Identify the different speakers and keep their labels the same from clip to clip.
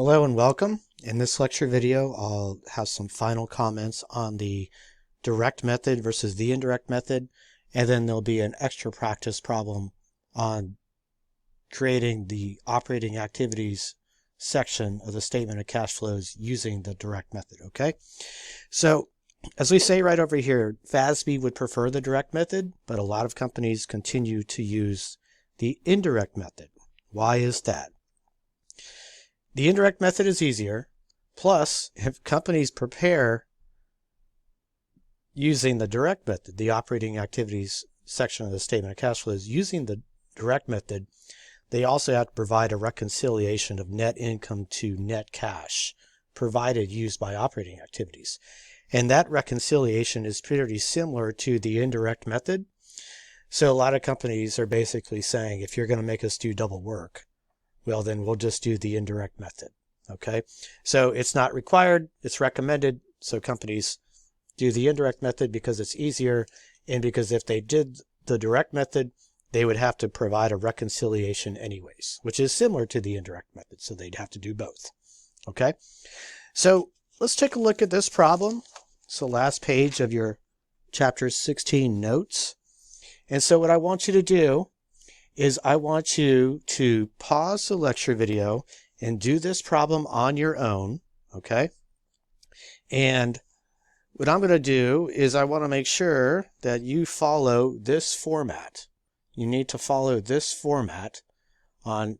Speaker 1: Hello and welcome. In this lecture video, I'll have some final comments on the direct method versus the indirect method, and then there'll be an extra practice problem on creating the operating activities section of the statement of cash flows using the direct method, okay? So, as we say right over here, FASB would prefer the direct method, but a lot of companies continue to use the indirect method. Why is that? The indirect method is easier. Plus, if companies prepare using the direct method, the operating activities section of the statement of cash flows using the direct method, they also have to provide a reconciliation of net income to net cash provided used by operating activities. And that reconciliation is pretty similar to the indirect method. So a lot of companies are basically saying, if you're going to make us do double work, well, then we'll just do the indirect method. Okay, so it's not required, it's recommended. So companies do the indirect method because it's easier, and because if they did the direct method, they would have to provide a reconciliation anyways, which is similar to the indirect method. So they'd have to do both. Okay, so let's take a look at this problem. It's the last page of your chapter 16 notes. And so what I want you to do is I want you to pause the lecture video and do this problem on your own, okay? And what I'm going to do is I want to make sure that you follow this format. You need to follow this format on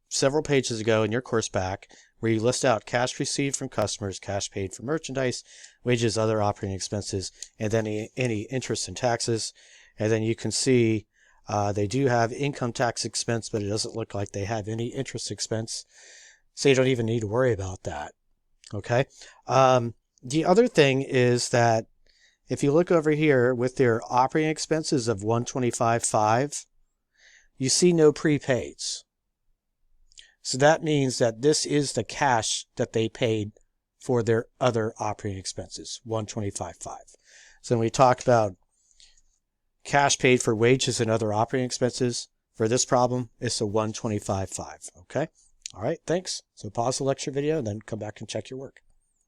Speaker 1: several pages ago in your course back, where you list out cash received from customers, cash paid for merchandise, wages, other operating expenses, and then any interest and taxes. And then you can see they do have income tax expense, but it doesn't look like they have any interest expense. So you don't even need to worry about that. Okay. The other thing is that if you look over here with their operating expenses of $125,500, you see no prepaids. So that means that this is the cash that they paid for their other operating expenses, $125,500. So when we talk about cash paid for wages and other operating expenses, for this problem, it's a $125,500. Okay? All right, thanks. So pause the lecture video and then come back and check your work.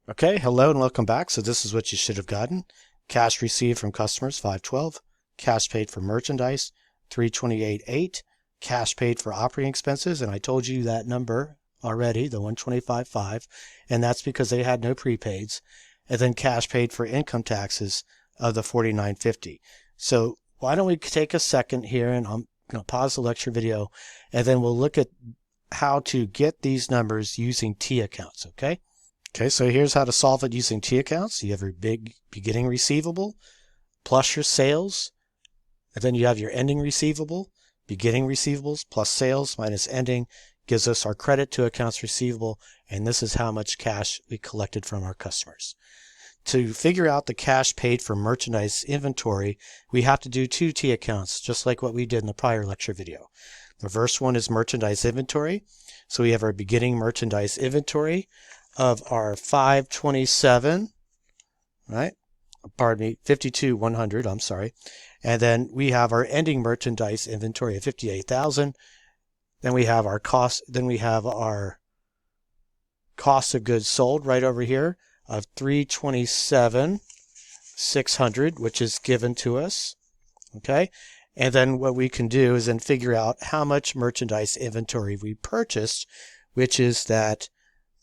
Speaker 1: Okay, hello and welcome back. So this is what you should have gotten. Cash received from customers, $512. Cash paid for merchandise, $328,800. Cash paid for operating expenses, and I told you that number already, the $125,500, and that's because they had no prepaids. And then cash paid for income taxes of the $49.50. So why don't we take a second here, and I'm going to pause the lecture video, and then we'll look at how to get these numbers using T accounts, okay? Okay, so here's how to solve it using T accounts. You have your big beginning receivable plus your sales, and then you have your ending receivable. Beginning receivables plus sales minus ending gives us our credit to accounts receivable, and this is how much cash we collected from our customers. To figure out the cash paid for merchandise inventory, we have to do two T accounts, just like what we did in the prior lecture video. The first one is merchandise inventory. So we have our beginning merchandise inventory of our 527, right? Pardon me, 52,100, I'm sorry. And then we have our ending merchandise inventory of 58,000. Then we have our cost, cost of goods sold right over here of 327,600, which is given to us. Okay? And then what we can do is then figure out how much merchandise inventory we purchased, which is that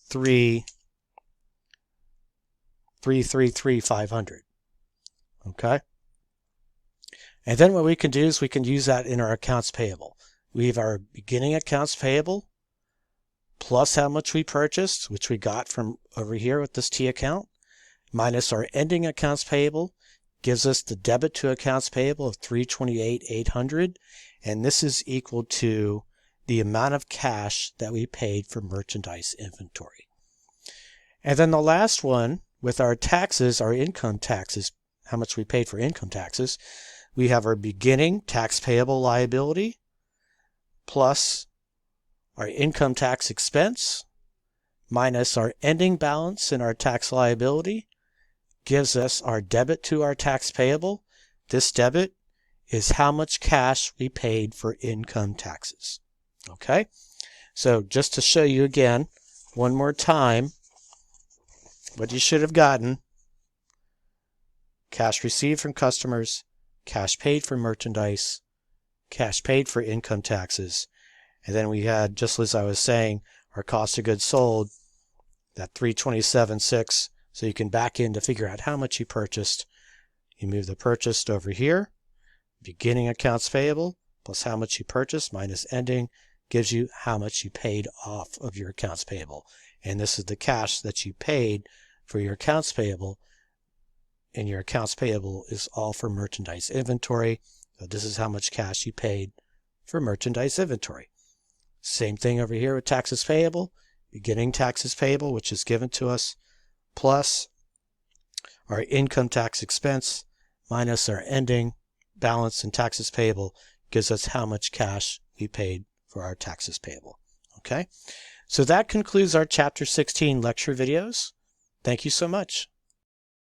Speaker 1: 333,500. Okay? And then what we can do is we can use that in our accounts payable. We have our beginning accounts payable plus how much we purchased, which we got from over here with this T account, minus our ending accounts payable, gives us the debit to accounts payable of $328,800, and this is equal to the amount of cash that we paid for merchandise inventory. And then the last one, with our taxes, our income taxes, how much we paid for income taxes, we have our beginning tax payable liability plus our income tax expense minus our ending balance in our tax liability gives us our debit to our tax payable. This debit is how much cash we paid for income taxes. Okay? So just to show you again, one more time what you should have gotten. Cash received from customers, cash paid for merchandise, cash paid for income taxes, and then we had, just as I was saying, our cost of goods sold, that 327.6, so you can back in to figure out how much you purchased. You move the purchased over here, beginning accounts payable plus how much you purchased minus ending gives you how much you paid off of your accounts payable. And this is the cash that you paid for your accounts payable, and your accounts payable is all for merchandise inventory. So this is how much cash you paid for merchandise inventory. Same thing over here with taxes payable, beginning taxes payable, which is given to us, plus our income tax expense minus our ending balance in taxes payable gives us how much cash we paid for our taxes payable. Okay, so that concludes our Chapter 16 lecture videos. Thank you so much.